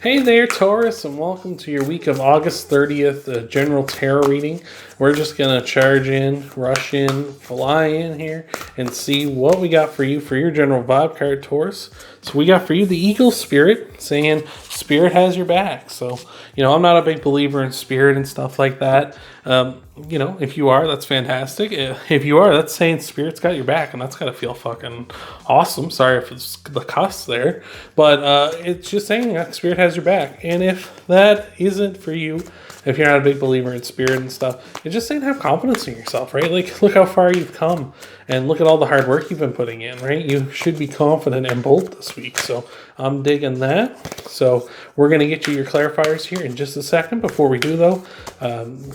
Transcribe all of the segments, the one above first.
Hey there, Taurus, and welcome to your week of August 30th general tarot reading. We're just going to charge in, rush in, fly in here, and see what we got for you for your general vibe card, Taurus. So we got for you the Eagle Spirit, saying Spirit has your back. So, I'm not a big believer in Spirit and stuff like that. If you are, that's fantastic. If you are, that's saying Spirit's got your back, and that's got to feel fucking awesome. Sorry if it's the cuss there, but it's just saying that Spirit has your back. And if that isn't for you, if you're not a big believer in Spirit and stuff, it's just saying have confidence in yourself, right? Like, look how far you've come, and look at all the hard work you've been putting in, right? You should be confident and bold this week. So I'm digging that. So we're going to get you your clarifiers here in just a second. Before we do, though,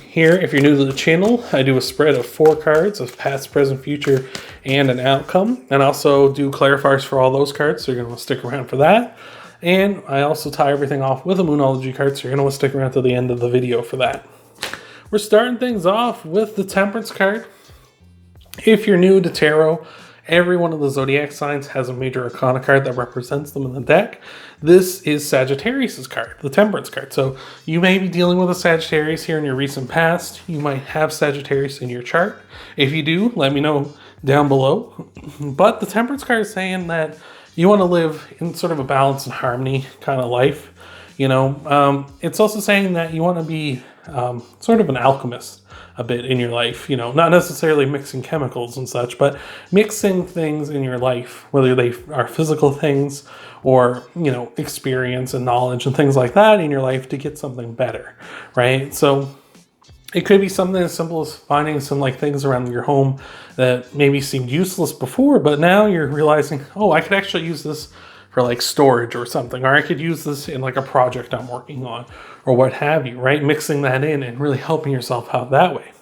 here, if you're new to the channel, I do a spread of 4 cards of past, present, future, and an outcome. And I also do clarifiers for all those cards, so you're going to want to stick around for that. And I also tie everything off with a Moonology card, so you're going to want to stick around to the end of the video for that. We're starting things off with the Temperance card. If you're new to tarot, every one of the zodiac signs has a major arcana card that represents them in the deck. This is Sagittarius' card, the Temperance card. So you may be dealing with a Sagittarius here in your recent past. You might have Sagittarius in your chart. If you do, let me know down below. But the Temperance card is saying that you want to live in sort of a balance and harmony kind of life. It's also saying that you want to be sort of an alchemist a bit in your life, not necessarily mixing chemicals and such, but mixing things in your life, whether they are physical things or, experience and knowledge and things like that in your life to get something better, right? So it could be something as simple as finding some things around your home that maybe seemed useless before, but now you're realizing, oh, I could actually use this for storage or something, or I could use this in a project I'm working on or what have you, right? Mixing that in and really helping yourself out that way.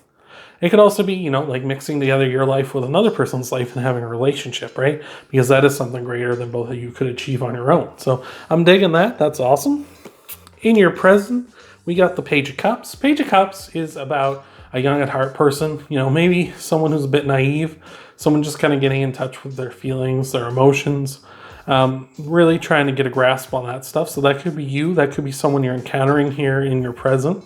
It could also be, mixing together your life with another person's life and having a relationship, right? Because that is something greater than both of you could achieve on your own. So I'm digging that. That's awesome. In your present, we got the Page of Cups. Page of Cups is about a young at heart person, maybe someone who's a bit naive, someone just kind of getting in touch with their feelings, their emotions, really trying to get a grasp on that stuff. So that could be you. That could be someone you're encountering here in your present.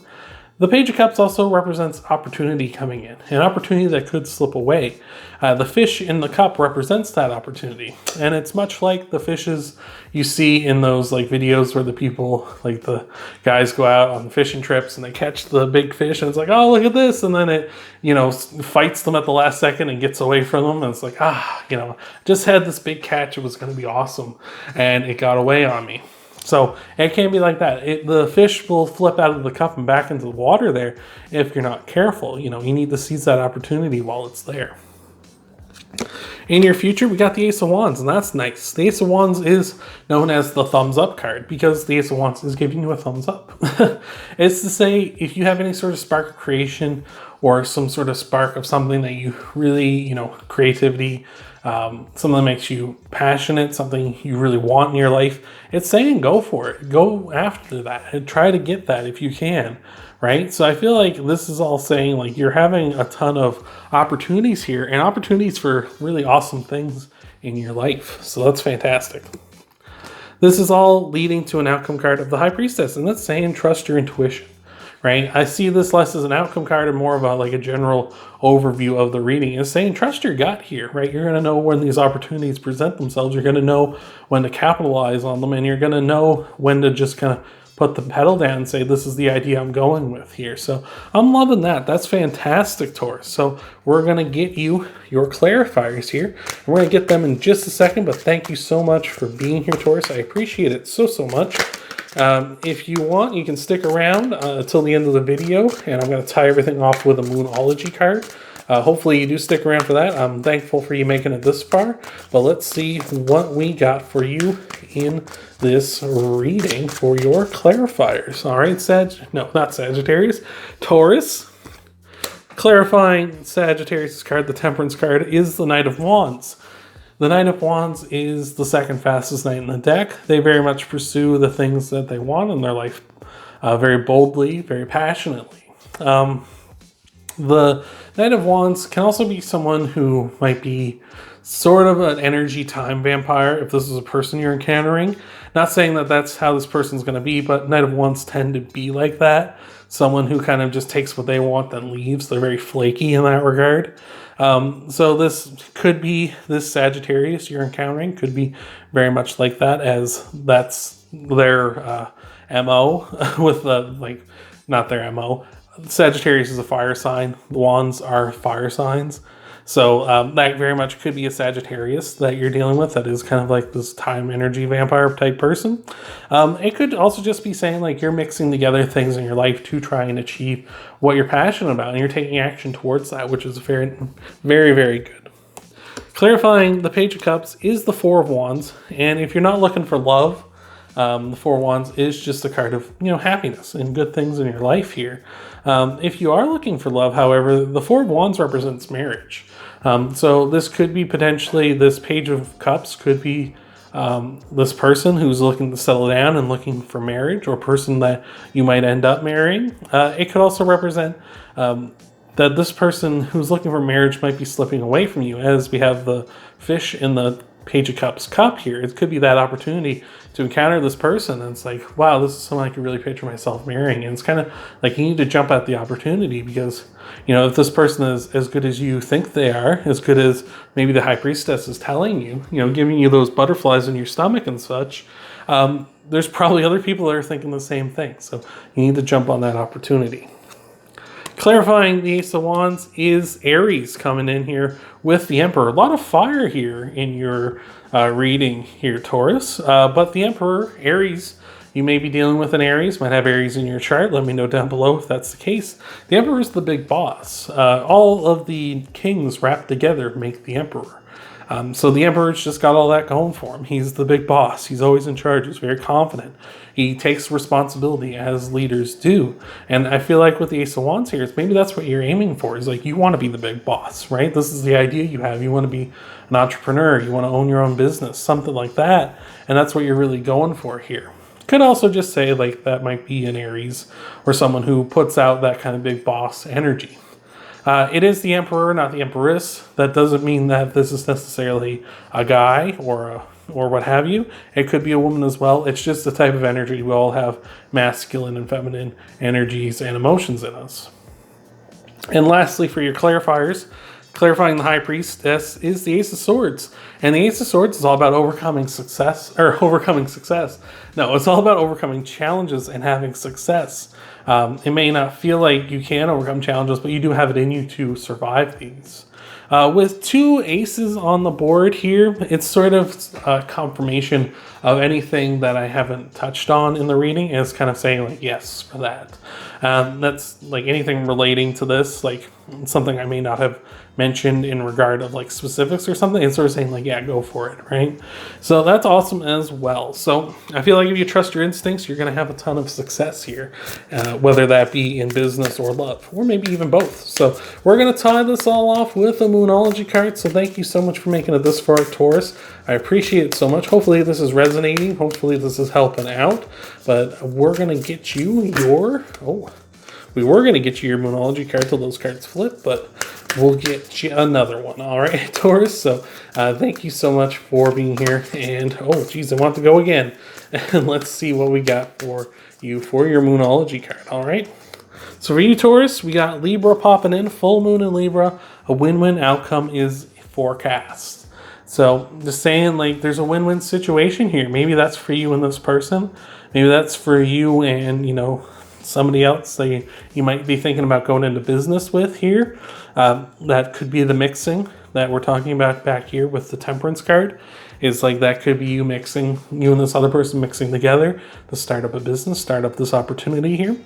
The Page of Cups also represents opportunity coming in, an opportunity that could slip away. The fish in the cup represents that opportunity. And it's much like the fishes you see in those videos where the people, the guys go out on fishing trips and they catch the big fish and it's oh, look at this. And then it, fights them at the last second and gets away from them. And it's just had this big catch. It was going to be awesome. And it got away on me. So it can be like that. The fish will flip out of the cup and back into the water there if you're not careful. You need to seize that opportunity while it's there. In your future, we got the Ace of Wands, and that's nice. The Ace of Wands is known as the thumbs up card because the Ace of Wands is giving you a thumbs up. It's to say if you have any sort of spark of creation or some sort of spark of something that you really, creativity, something that makes you passionate, something you really want in your life, it's saying go for it. Go after that and try to get that if you can, right? So I feel like this is all saying you're having a ton of opportunities here and opportunities for really awesome things in your life. So that's fantastic. This is all leading to an outcome card of the High Priestess, and that's saying trust your intuition. Right? I see this less as an outcome card and more of a general overview of the reading. Is saying trust your gut here, right? You're going to know when these opportunities present themselves. You're going to know when to capitalize on them, and you're going to know when to just kind of put the pedal down and say, this is the idea I'm going with here. So I'm loving that. That's fantastic, Taurus. So we're going to get you your clarifiers here. We're going to get them in just a second, but thank you so much for being here, Taurus. I appreciate it so much. If you want, you can stick around until the end of the video, and I'm going to tie everything off with a Moonology card. Hopefully you do stick around for that. I'm thankful for you making it this far, but let's see what we got for you in this reading for your clarifiers. All right, not Sagittarius, Taurus. Clarifying Sagittarius' card, the Temperance card, is the Knight of Wands. The Knight of Wands is the second fastest knight in the deck. They very much pursue the things that they want in their life very boldly, very passionately. The Knight of Wands can also be someone who might be sort of an energy time vampire if this is a person you're encountering. Not saying that that's how this person's going to be, but Knight of Wands tend to be like that. Someone who kind of just takes what they want, then leaves. They're very flaky in that regard. So this could be, this Sagittarius you're encountering could be very much like that, as that's their MO with the, not their MO. Sagittarius is a fire sign. The Wands are fire signs. So that very much could be a Sagittarius that you're dealing with that is kind of like this time energy vampire type person. It could also just be saying like you're mixing together things in your life to try and achieve what you're passionate about, and you're taking action towards that, which is very, very, very good. Clarifying the Page of Cups is the Four of Wands, and if you're not looking for love, the Four of Wands is just a card of, happiness and good things in your life here. If you are looking for love, however, the Four of Wands represents marriage. So this could be potentially, this Page of Cups could be this person who's looking to settle down and looking for marriage, or person that you might end up marrying. It could also represent that this person who's looking for marriage might be slipping away from you, as we have the fish in the Page of Cups cup here. It could be that opportunity to encounter this person, and it's like, wow, this is someone I could really picture myself marrying. And it's kind of like you need to jump at the opportunity, because if this person is as good as you think they are, as good as maybe the High Priestess is telling you, giving you those butterflies in your stomach and such, there's probably other people that are thinking the same thing. So you need to jump on that opportunity. Clarifying the Ace of Wands is Aries coming in here with the Emperor. A lot of fire here in your reading here, Taurus. But the Emperor, Aries, you may be dealing with an Aries, might have Aries in your chart. Let me know down below if that's the case. The Emperor is the big boss. All of the kings wrapped together make the Emperor. So the Emperor's just got all that going for him. He's the big boss. He's always in charge. He's very confident. He takes responsibility, as leaders do. And I feel like with the Ace of Wands here, maybe that's what you're aiming for. Is like you want to be the big boss, right? This is the idea you have. You want to be an entrepreneur. You want to own your own business, something like that. And that's what you're really going for here. Could also just say like that might be an Aries or someone who puts out that kind of big boss energy. It is the Emperor, not the Empress. That doesn't mean that this is necessarily a guy or what have you. It could be a woman as well. It's just the type of energy. We all have masculine and feminine energies and emotions in us. And lastly, for your clarifiers, clarifying the High Priestess is the Ace of Swords. And the Ace of Swords is all about overcoming success. No, it's all about overcoming challenges and having success. It may not feel like you can overcome challenges, but you do have it in you to survive these. With two aces on the board here, it's sort of a confirmation of anything that I haven't touched on in the reading. It's kind of saying like yes for that. That's like anything relating to this, like something I may not have mentioned in regard of like specifics or something. It's sort of saying like, yeah, go for it, right? So that's awesome as well. So I feel like if you trust your instincts, you're going to have a ton of success here, whether that be in business or love, or maybe even both. So we're going to tie this all off with a Moonology card. So thank you so much for making it this far, Taurus. I appreciate it so much. Hopefully this is resonating. Hopefully this is helping out. But we're going to get you your... we were going to get you your Moonology card till those cards flip, but we'll get you another one. All right, Taurus. So thank you so much for being here. And, oh, geez, I want to go again. And let's see what we got for you for your Moonology card. All right. So for you, Taurus, we got Libra popping in. Full moon in Libra. A win-win outcome is forecast. So just saying, like, there's a win-win situation here. Maybe that's for you and this person. Maybe that's for you and, somebody else that you might be thinking about going into business with here. That could be the mixing that we're talking about back here with the Temperance card. Is like that could be you and this other person mixing together to start up a business, start up this opportunity here.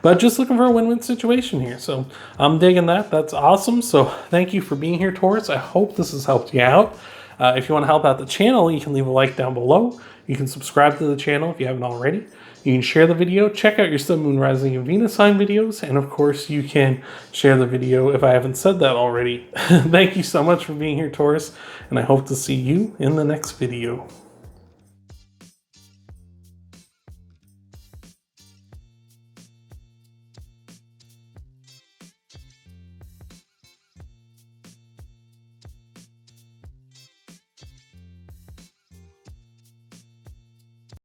But just looking for a win-win situation here. So I'm digging that. That's awesome. So thank you for being here, Taurus. I hope this has helped you out. If you want to help out the channel, you can leave a like down below. You can subscribe to the channel if you haven't already. You can share the video, check out your Sun, Moon, Rising, and Venus sign videos, and of course you can share the video if I haven't said that already. Thank you so much for being here, Taurus, and I hope to see you in the next video.